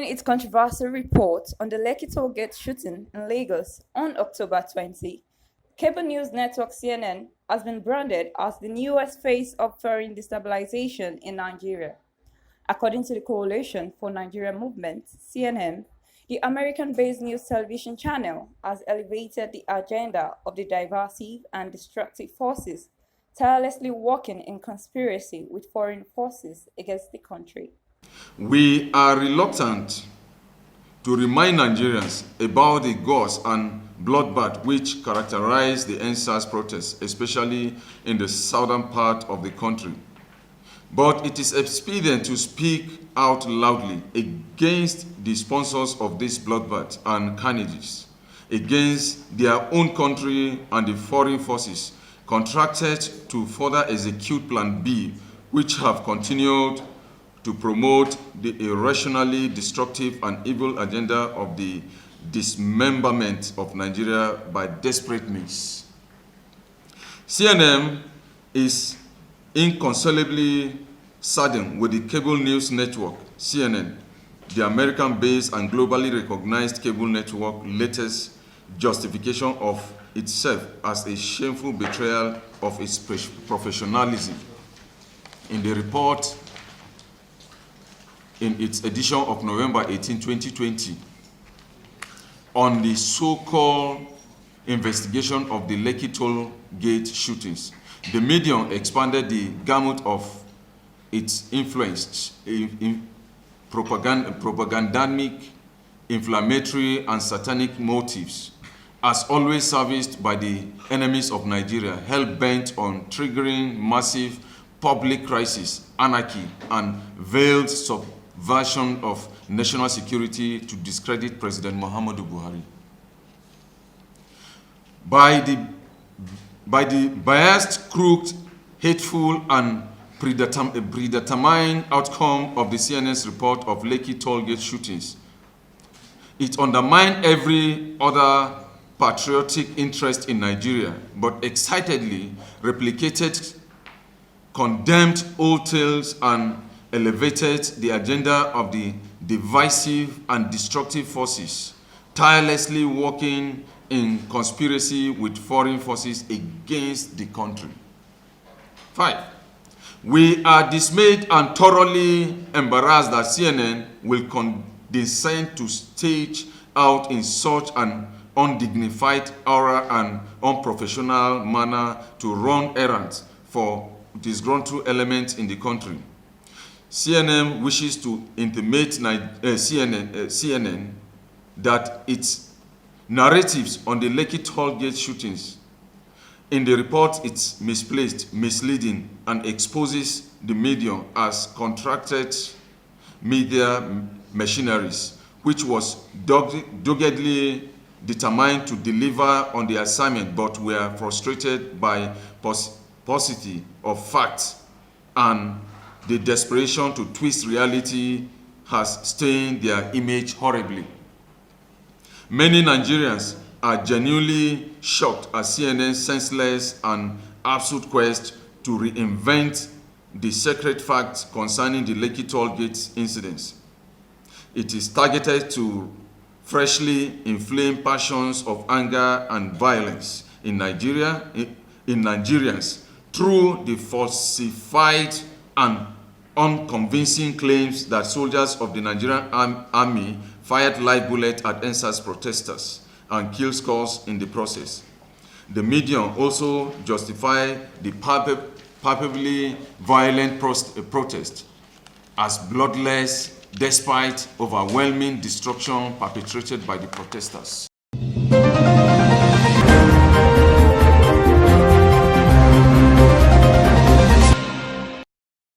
its controversial report on the Lekki toll gate shooting in Lagos on October 20, cable news network CNN has been branded as the newest face of foreign destabilization in Nigeria. According to the Coalition for Nigerian Movement, CNN, the American-based news television channel has elevated the agenda of the divisive and destructive forces, tirelessly working in conspiracy with foreign forces against the country. We are reluctant to remind Nigerians about the gauze and bloodbath which characterized the NSAS protests, especially in the southern part of the country. But it is expedient to speak out loudly against the sponsors of this bloodbath and carnages, against their own country and the foreign forces contracted to further execute Plan B, which have continued to promote the irrationally destructive and evil agenda of the dismemberment of Nigeria by desperate means. CNN is inconsolably saddened with the cable news network, CNN, the American-based and globally recognized cable network, latest justification of itself as a shameful betrayal of its professionalism. In the report, in its edition of November 18, 2020, on the so-called investigation of the Lekki toll gate shootings, the medium expanded the gamut of its influence in propagandamic, inflammatory, and satanic motives, as always serviced by the enemies of Nigeria, hell-bent on triggering massive public crisis, anarchy, and veiled subversion of national security to discredit President Muhammadu Buhari. By the biased, crooked, hateful, and predetermined outcome of the CNN's report of Lekki toll gate shootings, it undermined every other patriotic interest in Nigeria, but excitedly replicated condemned old tales and elevated the agenda of the divisive and destructive forces, tirelessly working in conspiracy with foreign forces against the country. 5. We are dismayed and thoroughly embarrassed that CNN will condescend to stage out in such an undignified aura and unprofessional manner to run errands for disgruntled elements in the country. CNN wishes to intimate CNN that its narratives on the Lekki toll gate shootings in the report it's misplaced, misleading, and exposes the medium as contracted media machineries, which was doggedly determined to deliver on the assignment, but were frustrated by paucity of facts, and the desperation to twist reality has stained their image horribly. Many Nigerians are genuinely shocked at CNN's senseless and absurd quest to reinvent the sacred facts concerning the Lekki toll gate incidents. It is targeted to freshly inflame passions of anger and violence in Nigerians through the falsified and unconvincing claims that soldiers of the Nigerian army fired live bullets at NSAS protesters and killed scores in the process. The medium also justified the palpably violent protest as bloodless despite overwhelming destruction perpetrated by the protesters.